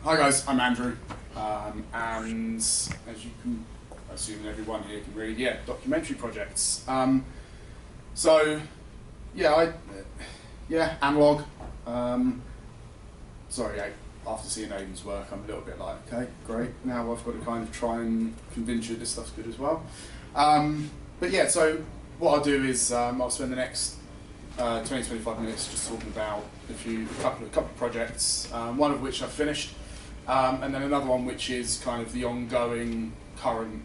Hi guys, I'm Andrew, and as you can assume everyone here can read, documentary projects. Analog. After seeing Aidan's work, I'm a little bit like, okay, great, now I've got to kind of try and convince you this stuff's good as well. So what I'll do is I'll spend the next 20-25 minutes just talking about a couple of projects, one of which I've finished, and then another one which is kind of the ongoing current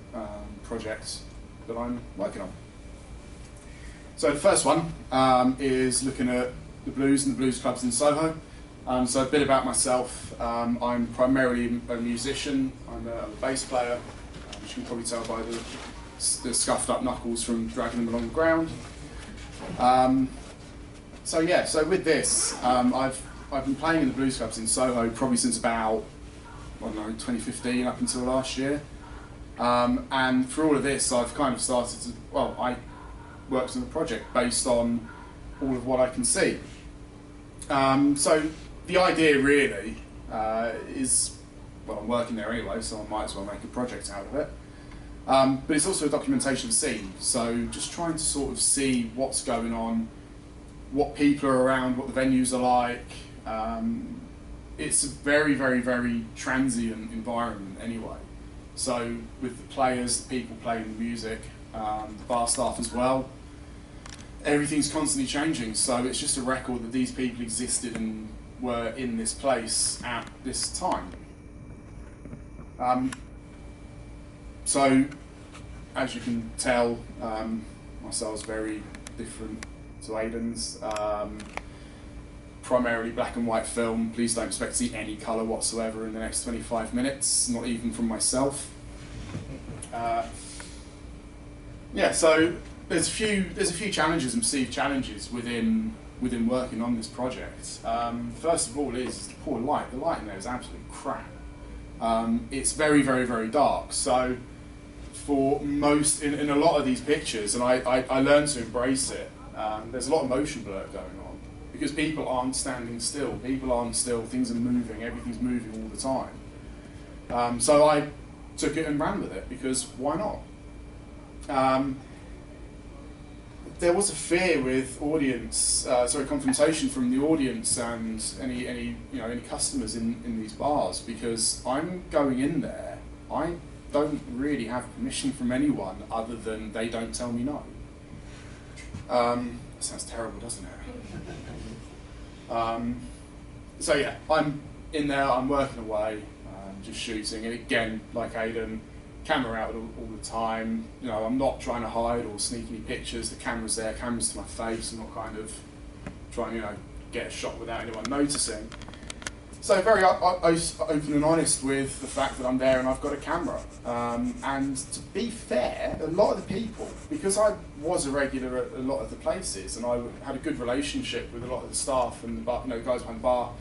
project that I'm working on. So the first one is looking at the blues and the blues clubs in Soho. So a bit about myself. I'm primarily a musician. I'm a bass player, which you can probably tell by the scuffed up knuckles from dragging them along the ground. So with this, I've been playing in the blues clubs in Soho probably since about, 2015 up until last year. And for all of this, I've kind of started to, I worked on a project based on all of what I can see. So the idea really is, I'm working there anyway, so I might as well make a project out of it. But it's also a documentation of scene, so just trying to sort of see what's going on, what people are around, what the venues are like. It's a very, very, very transient environment anyway. So with the players, the people playing the music, the bar staff as well, everything's constantly changing. So it's just a record that these people existed and were in this place at this time. So as you can tell, my style's very different to Aidan's. Primarily black and white film. Please don't expect to see any colour whatsoever in the next 25 minutes, not even from myself. So there's a few challenges and perceived challenges within working on this project. First of all is the poor light. The light in there is absolutely crap. It's very, very, very dark. So for most, in a lot of these pictures, and I learned to embrace it, there's a lot of motion blur going on because people aren't standing still. People aren't still, things are moving, everything's moving all the time. So I took it and ran with it because why not? There was a fear with confrontation from the audience and any customers in these bars, because I'm going in there, I don't really have permission from anyone other than they don't tell me no. Sounds terrible, doesn't it? I'm in there, I'm working away, just shooting, and again, like Aidan, camera out all the time. I'm not trying to hide or sneak any pictures. The camera's there, camera's to my face. I'm not kind of trying, get a shot without anyone noticing. So very open and honest with the fact that I'm there and I've got a camera. And to be fair, a lot of the people, because I was a regular at a lot of the places, and I had a good relationship with a lot of the staff and the bar, guys behind the bar,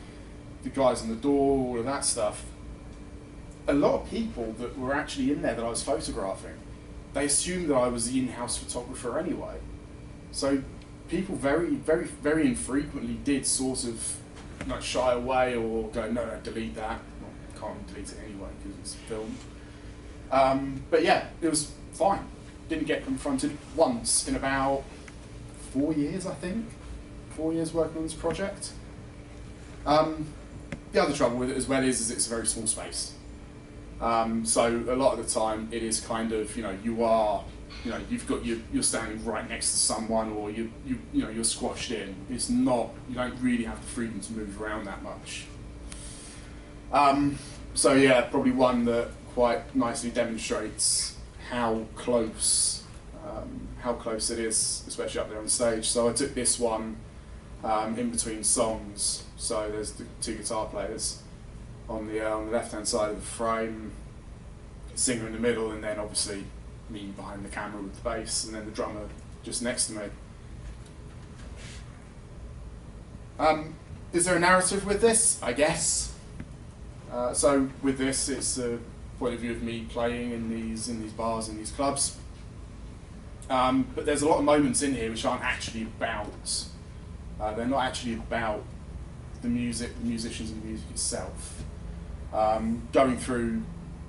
the guys on the door, all of that stuff. A lot of people that were actually in there that I was photographing, they assumed that I was the in-house photographer anyway. So people very, very, very infrequently did sort of shy away or go, no, delete that. Well, can't delete it anyway because it's filmed. It was fine. Didn't get confronted once in about 4 years, I think. 4 years working on this project. The other trouble with it as well is it's a very small space. So a lot of the time it is kind of, you're standing right next to someone, or you're squashed in. It's not, you don't really have the freedom to move around that much. Probably one that quite nicely demonstrates how close it is, especially up there on stage. So I took this one in between songs. So there's the two guitar players on the left-hand side of the frame, singer in the middle, and then obviously me behind the camera with the bass, and then the drummer just next to me. Is there a narrative with this? I guess. So with this, it's a point of view of me playing in these bars, in these clubs. But there's a lot of moments in here which aren't actually about. They're not actually about the music, the musicians, and the music itself. Going through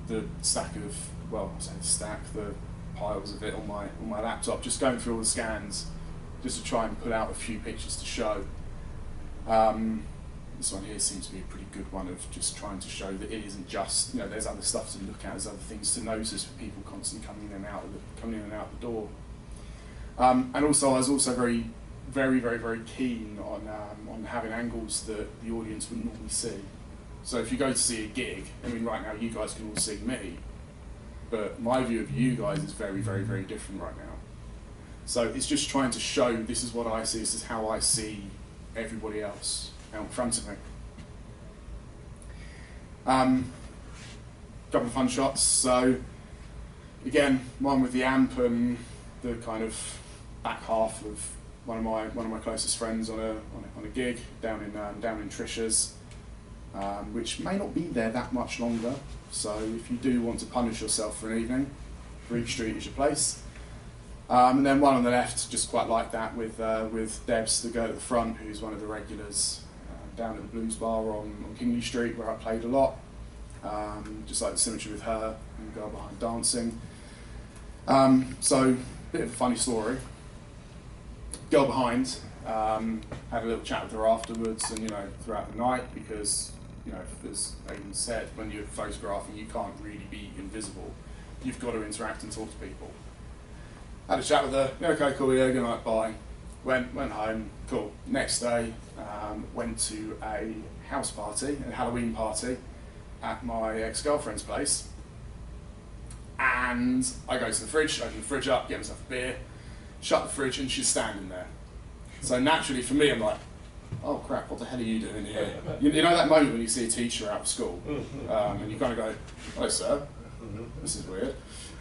the stack of, well, I say stack, the piles of it on my laptop, just going through all the scans, just to try and put out a few pictures to show. This one here seems to be a pretty good one of just trying to show that it isn't just, there's other stuff to look at, there's other things to notice for people constantly coming in and out the door. And also, I was also very, very, very, very keen on having angles that the audience wouldn't normally see. So if you go to see a gig, right now you guys can all see me, but my view of you guys is very, very, very different right now. So it's just trying to show this is what I see, this is how I see everybody else out in front of me. Couple of fun shots. So again, one with the amp and the kind of back half of one of my closest friends on a gig down in Trisha's, which may not be there that much longer. So if you do want to punish yourself for an evening, Greek Street is your place. And then one on the left, just quite like that, with Debs, the girl at the front, who's one of the regulars down at the Blues Bar on Kingley Street, where I played a lot. Just like the symmetry with her and the girl behind dancing. So, bit of a funny story. Girl behind, had a little chat with her afterwards and, throughout the night, because, as Aidan said, when you're photographing, you can't really be invisible. You've got to interact and talk to people. Had a chat with her, okay, cool, yeah, good night, bye. Went home, cool. Next day, went to a house party, a Halloween party, at my ex-girlfriend's place. And I go to the fridge, open the fridge up, get myself a beer, shut the fridge, and she's standing there. So naturally for me, I'm like, oh crap, what the hell are you doing here? You know that moment when you see a teacher out of school, and you kind of go, hello sir, this is weird.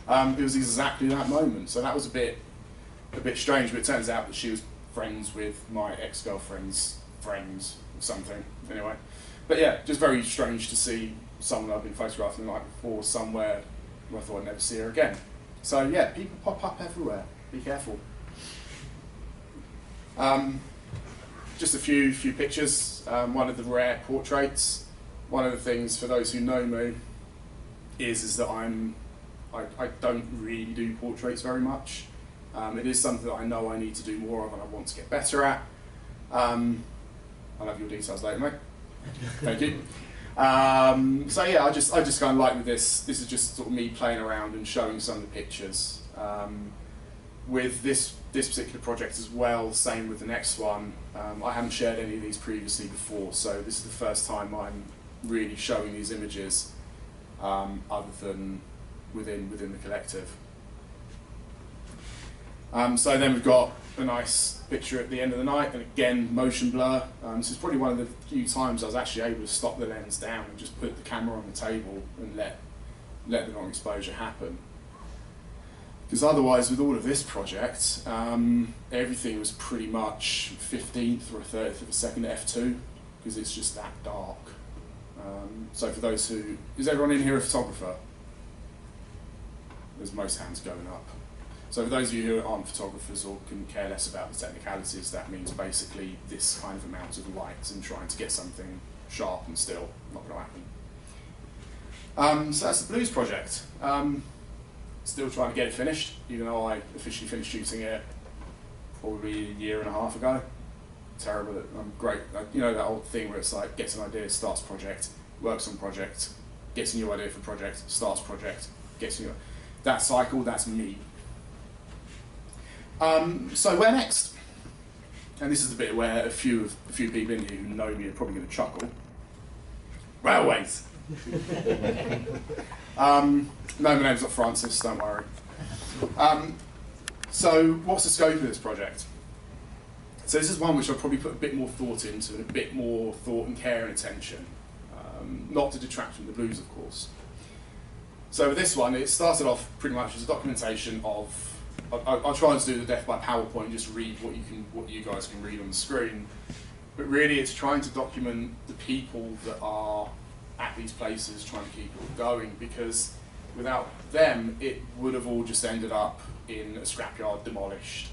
It was exactly that moment, so that was a bit strange, but it turns out that she was friends with my ex-girlfriend's friends or something, anyway. But yeah, just very strange to see someone I've been photographing the night before somewhere where I thought I'd never see her again. So yeah, people pop up everywhere, be careful. Just a few pictures, one of the rare portraits. One of the things, for those who know me, is that I don't really do portraits very much. It is something that I know I need to do more of and I want to get better at. I'll have your details later, mate. Thank you. So yeah, I just kind of like with this is just sort of me playing around and showing some of the pictures. With this particular project as well, same with the next one, I haven't shared any of these previously before, so this is the first time I'm really showing these images other than within the collective. So then we've got a nice picture at the end of the night, and again, motion blur. This is probably one of the few times I was actually able to stop the lens down and just put the camera on the table and let the non-exposure happen. Because otherwise, with all of this project, everything was pretty much 15th or 30th of a second f2, because it's just that dark. So for those who, is everyone in here a photographer? There's most hands going up. So for those of you who aren't photographers or can care less about the technicalities, that means basically this kind of amount of light and trying to get something sharp and still, not going to happen. So that's the Blues project. Still trying to get it finished, even though I officially finished shooting it probably a year and a half ago. Terrible, I'm great. You know that old thing where it's like, gets an idea, starts project, works on project, gets a new idea for project, starts project, gets a new, that cycle, that's me. So where next? And this is the bit where a few people in here who know me are probably going to chuckle. Railways. No, my name's not Francis, don't worry. So what's the scope of this project? So this is one which I've probably put a bit more thought into, and a bit more thought and care and attention. Not to detract from the blues, of course. So with this one, it started off pretty much as a documentation of, I'll try to do the death by PowerPoint and just read what you guys can read on the screen. But really it's trying to document the people that are at these places, trying to keep it all going, because without them, it would have all just ended up in a scrapyard, demolished,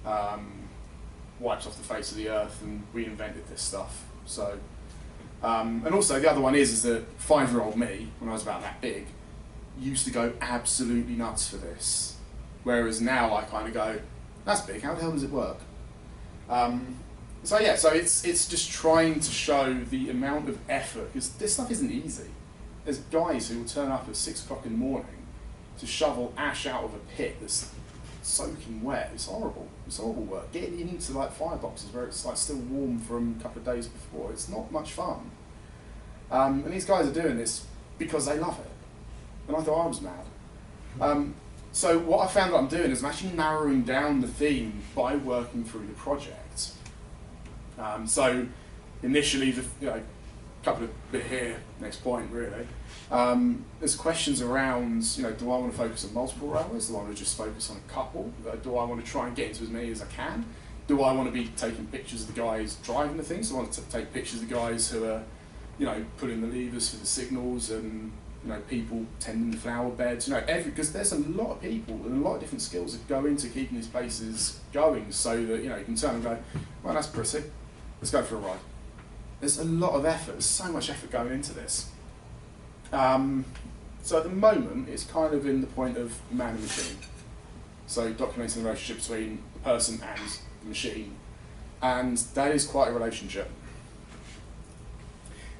wiped off the face of the earth, and reinvented this stuff. So And also the other one is that 5-year-old me, when I was about that big, used to go absolutely nuts for this. Whereas now I kind of go, that's big, how the hell does it work? So yeah, so it's just trying to show the amount of effort, because this stuff isn't easy. There's guys who will turn up at 6 o'clock in the morning to shovel ash out of a pit that's soaking wet. It's horrible. It's horrible work. Getting into like fireboxes where it's like still warm from a couple of days before, it's not much fun. And these guys are doing this because they love it. And I thought I was mad. So what I found that I'm doing is I'm actually narrowing down the theme by working through the project. So initially, a couple of bit here, next point really. There's questions around, do I want to focus on multiple railways? Do I want to just focus on a couple? Do I want to try and get into as many as I can? Do I want to be taking pictures of the guys driving the things? Do I want to take pictures of the guys who are, putting the levers for the signals and, people tending the flower beds? Because there's a lot of people and a lot of different skills that go into keeping these places going, so that you can turn and go, well, that's pretty. Let's go for a ride. There's a lot of effort. There's so much effort going into this. So at the moment, it's kind of in the point of man and machine. So documenting the relationship between the person and the machine. And that is quite a relationship.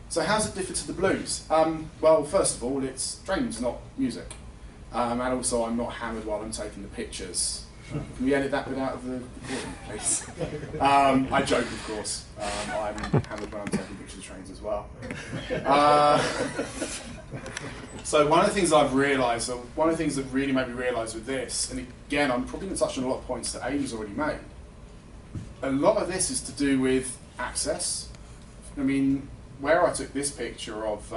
So how does it differ to the blues? Well, first of all, it's dreams, not music. And also, I'm not hammered while I'm taking the pictures. Can we edit that bit out of the recording, please? I joke, of course. I'm hammered when I'm taking pictures of trains as well. So one of the things I've realised, or one of the things that really made me realise with this, and again, I'm probably going to touch on a lot of points that Amy's already made. A lot of this is to do with access. I mean, where I took this picture of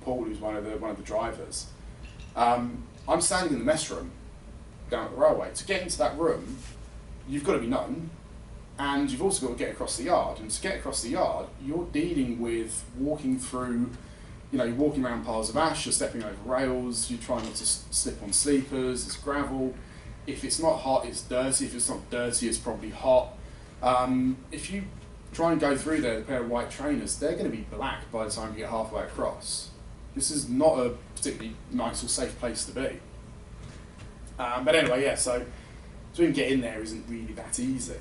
Paul, who's one of the drivers, I'm standing in the mess room down at the railway. To get into that room, you've got to be known, and you've also got to get across the yard. And to get across the yard, you're dealing with walking through, you're walking around piles of ash, you're stepping over rails, you're trying not to slip on sleepers, it's gravel. If it's not hot, it's dirty. If it's not dirty, it's probably hot. If you try and go through there with a pair of white trainers, they're going to be black by the time you get halfway across. This is not a particularly nice or safe place to be. But anyway, yeah, so to even get in there isn't really that easy.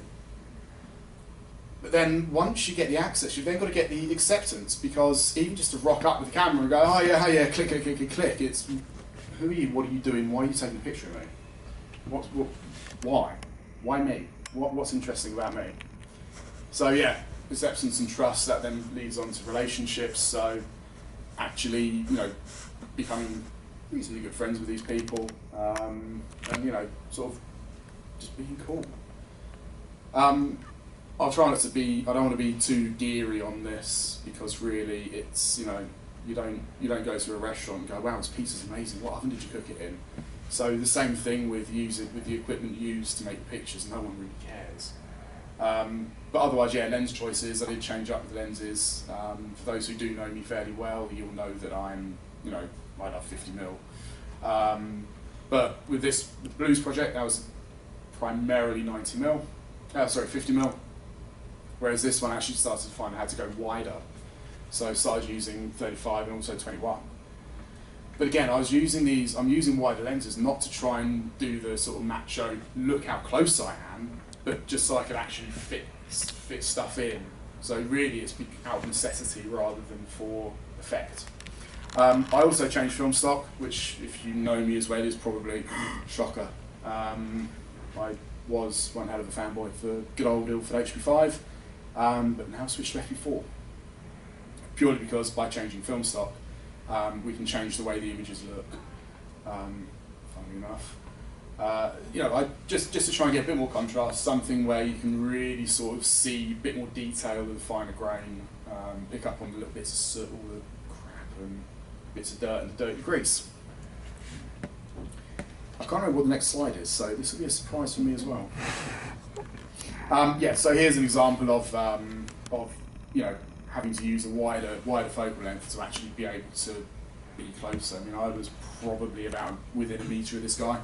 But then once you get the access, you've then got to get the acceptance, because even just to rock up with the camera and go, oh yeah, click, it's, who are you, what are you doing, why are you taking a picture of me? Why? Why me? What's interesting about me? So yeah, acceptance and trust, that then leads on to relationships, so actually, becoming reasonably good friends with these people, and sort of just being cool. I'll try not to be. I don't want to be too geary on this, because really, it's you don't go to a restaurant and go, wow, this pizza's amazing. What oven did you cook it in? So the same thing with the equipment used to make pictures. No one really cares. But otherwise, yeah, lens choices. I did change up the lenses. For those who do know me fairly well, you'll know that I'm I love 50mm. But with this Blues project, that was primarily 50mm. Whereas this one actually started to find I had to go wider. So I started using 35 and also 21. But again, I'm using wider lenses, not to try and do the sort of macho, look how close I am, but just so I could actually fit stuff in. So really it's out of necessity rather than for effect. I also changed film stock, which if you know me as well is probably shocker. I was one hell of a fanboy for good old Ilford HP5, but now switched to FP4. Purely because by changing film stock, we can change the way the images look, funnily enough. Just to try and get a bit more contrast, something where you can really sort of see a bit more detail and finer grain, pick up on the little bits of soot, all the crap and bits of dirt and the dirty grease. I can't remember what the next slide is, so this will be a surprise for me as well. Yeah, so here's an example of having to use a wider focal length to actually be able to be closer. I mean, I was probably about within a metre of this guy.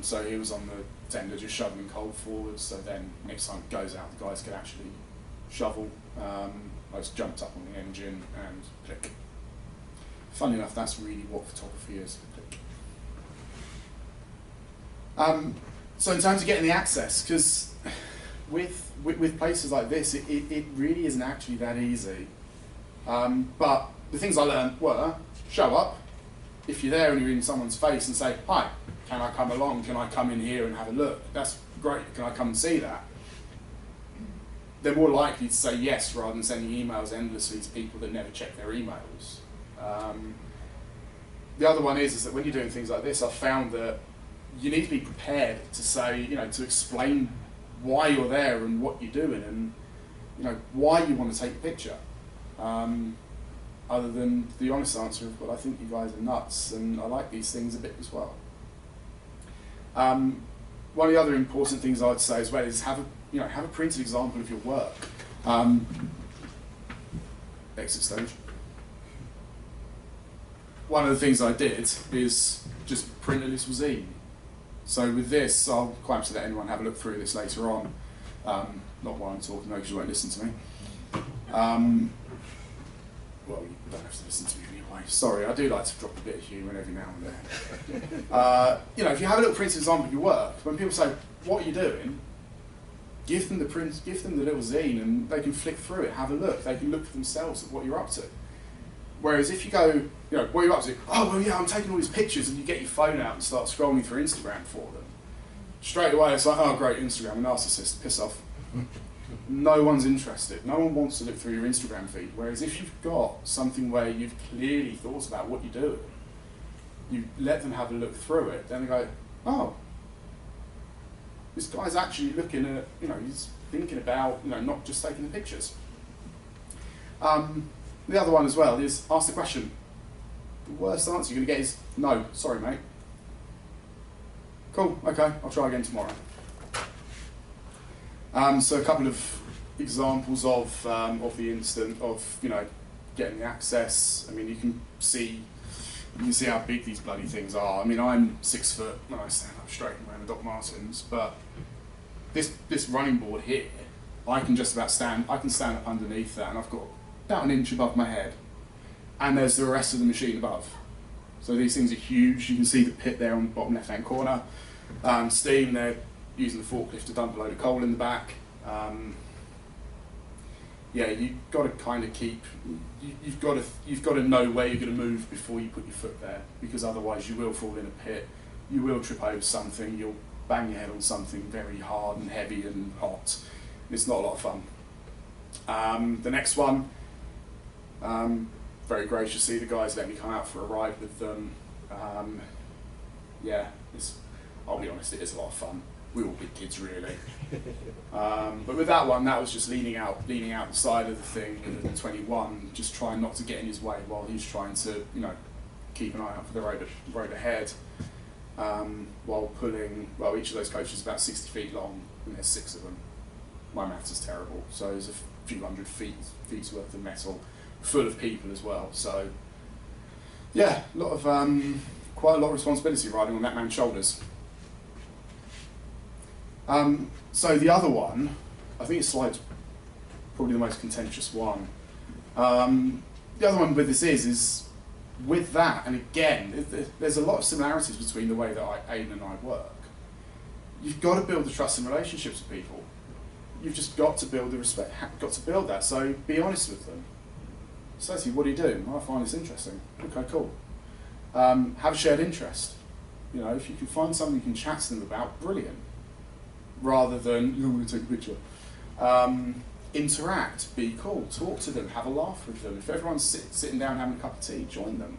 So he was on the tender just shoveling coal forward, so then next time it goes out, the guys could actually shovel. I just jumped up on the engine and click. Funny enough, that's really what photography is. Click. So in terms of getting the access, because with places like this, it really isn't actually that easy. But the things I learned were, show up. If you're there and you're in someone's face and say, hi, can I come along? Can I come in here and have a look? That's great, can I come and see that? They're more likely to say yes rather than sending emails endlessly to people that never check their emails. The other one is that when you're doing things like this, I've found that you need to be prepared to say, to explain why you're there and what you're doing and, why you want to take a picture. Other than the honest answer of, well, I think you guys are nuts and I like these things a bit as well. One of the other important things I'd say as well is have a printed example of your work. Exit stage. One of the things I did is just print a little zine. So with this, I'll quite happy to let anyone have a look through this later on. Not while I'm talking, though, because you won't listen to me. Well, you don't have to listen to me anyway. Sorry, I do like to drop a bit of humour every now and then. If you have a little printed example of your work, when people say, what are you doing? Give them the print, give them the little zine, and they can flick through it, have a look. They can look for themselves at what you're up to. Whereas if you go, what are you up to? Oh, well, yeah, I'm taking all these pictures, and you get your phone out and start scrolling through Instagram for them. Straight away, it's like, oh, great, Instagram, a narcissist, piss off. No one's interested. No one wants to look through your Instagram feed. Whereas if you've got something where you've clearly thought about what you're doing, you let them have a look through it, then they go, oh, this guy's actually looking at, he's thinking about, not just taking the pictures. The other one as well is ask the question. The worst answer you're going to get is, no, sorry mate. Cool, okay, I'll try again tomorrow. So a couple of examples of the instant of, getting the access. I mean, you can see how big these bloody things are. I mean, I'm 6 foot when I stand up straight and wearing a Doc Martens, but this running board here, I can stand up underneath that, and I've got about an inch above my head, and there's the rest of the machine above. So these things are huge. You can see the pit there on the bottom left-hand corner. Steam, they're using the forklift to dump a load of coal in the back. Yeah, you've got to kind of you've got to know where you're going to move before you put your foot there, because otherwise you will fall in a pit, you will trip over something, you'll bang your head on something very hard and heavy and hot. It's not a lot of fun. The next one, very graciously, the guys let me come out for a ride with them. Yeah, I'll be honest, it is a lot of fun. We're all big kids, really. But with that one, that was just leaning out the side of the thing with the 21, just trying not to get in his way while he's trying to, keep an eye out for the road ahead. While pulling, each of those coaches is about 60 feet long, and there's 6 of them. My maths is terrible, so there's a few hundred feet's worth of metal, full of people as well. So, yeah, quite a lot of responsibility riding on that man's shoulders. So the other one, I think this slide's probably the most contentious one. The other one with this is with that, and again, there's a lot of similarities between the way that Aidan and I work. You've got to build the trust and relationships with people. You've just got to build the respect, got to build that, so be honest with them. So, what are you doing? Well, I find this interesting. Okay, cool. Have a shared interest. If you can find something you can chat to them about, brilliant. Rather than, you want to take a picture. Interact, be cool, talk to them, have a laugh with them. If everyone's sitting down having a cup of tea, join them.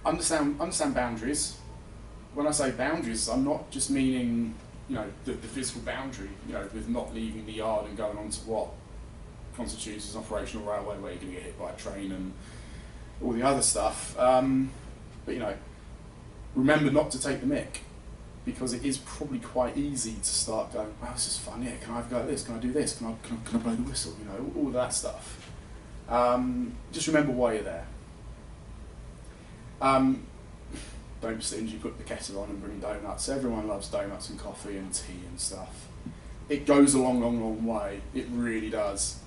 Understand boundaries. When I say boundaries, I'm not just meaning, the physical boundary, with not leaving the yard and going on to what constitutes as an operational railway where you're going to get hit by a train and all the other stuff. But remember not to take the mick, because it is probably quite easy to start going, wow, this is fun, yeah, can I have a go at this, can I do this, can I blow the whistle, all of that stuff. Just remember why you're there. Don't be stingy, put the kettle on and bring donuts. Everyone loves donuts and coffee and tea and stuff. it goes a long, long, long way. It really does.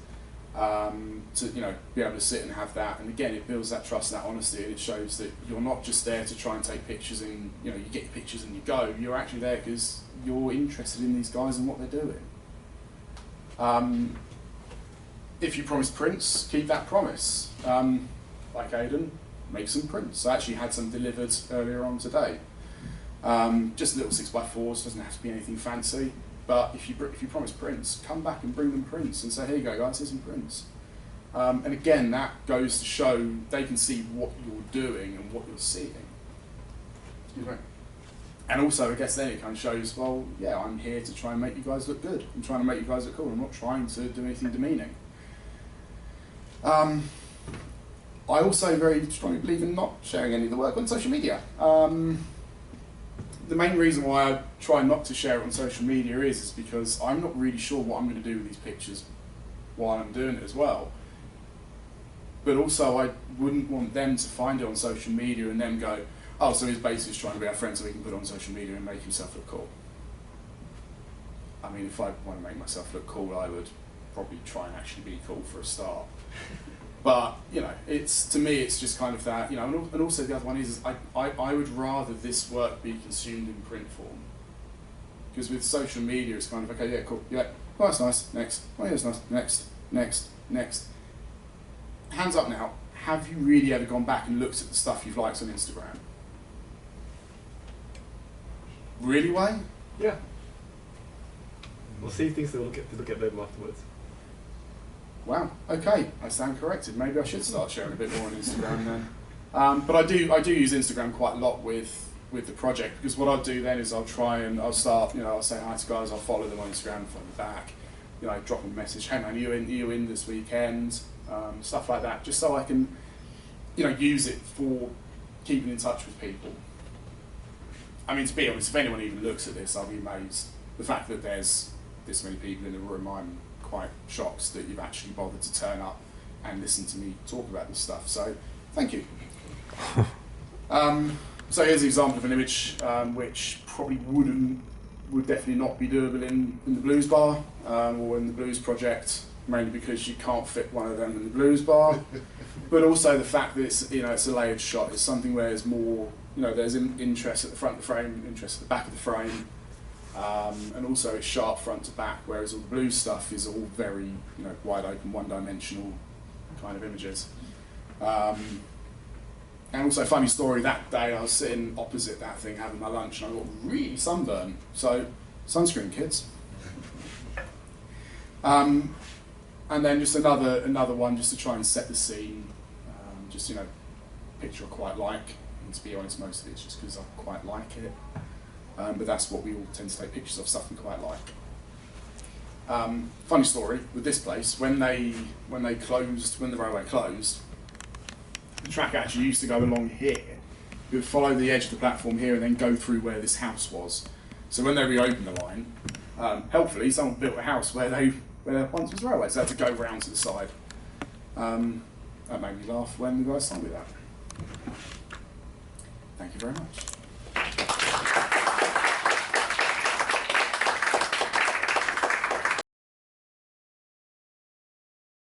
To be able to sit and have that, and again, it builds that trust, that honesty, and it shows that you're not just there to try and take pictures and you get your pictures and you go. You're actually there because you're interested in these guys and what they're doing. If you promise prints, keep that promise. Like Aidan, make some prints. I actually had some delivered earlier on today. Just little 6x4s, doesn't have to be anything fancy. But if you promise prints, come back and bring them prints and say, here you go guys, here's some prints. And again, that goes to show they can see what you're doing and what you're seeing. Excuse me. And also, I guess then it kind of shows, well, yeah, I'm here to try and make you guys look good. I'm trying to make you guys look cool. I'm not trying to do anything demeaning. I also very strongly believe in not sharing any of the work on social media. The main reason why I try not to share it on social media is because I'm not really sure what I'm going to do with these pictures while I'm doing it as well. But also I wouldn't want them to find it on social media and then go, oh, so he's basically just trying to be our friend so he can put it on social media and make himself look cool. I mean, if I want to make myself look cool, I would probably try and actually be cool for a start. But, to me, it's just kind of that, and also the other one is I would rather this work be consumed in print form. Because with social media, it's kind of, okay, yeah, cool, yeah, oh, that's nice, next, oh, yeah, that's nice, next, next, next. Hands up now, have you really ever gone back and looked at the stuff you've liked on Instagram? Really, Wayne? Yeah. We'll see things that we'll get to look at them afterwards. Wow, okay, I stand corrected. Maybe I should start sharing a bit more on Instagram then. But I do use Instagram quite a lot with the project, because what I'll do then is I'll start, I'll say hi to guys, I'll follow them on Instagram, follow them back, drop them a message, hey man, are you in this weekend? Stuff like that, just so I can, use it for keeping in touch with people. I mean, to be honest, if anyone even looks at this, I'll be amazed. The fact that there's this many people in the room, I'm quite shocked that you've actually bothered to turn up and listen to me talk about this stuff. So, thank you. So here's an example of an image which probably would definitely not be doable in the blues bar or in the blues project, mainly because you can't fit one of them in the blues bar. But also the fact that it's a layered shot. It's something where there's more, there's interest at the front of the frame, interest at the back of the frame. And also it's sharp front to back, whereas all the blues stuff is all very, wide open, one-dimensional kind of images. And also, funny story, that day I was sitting opposite that thing having my lunch and I got really sunburned. So, sunscreen, kids. And then just another one just to try and set the scene. Picture I quite like. And to be honest, most of it's just because I quite like it. But that's what we all tend to take pictures of, stuff we quite like. Funny story with this place, when the railway closed, the track actually used to go along here. It would follow the edge of the platform here and then go through where this house was. So when they reopened the line, helpfully someone built a house where there once was railway, so they had to go round to the side. That made me laugh when the guys told me that. Thank you very much.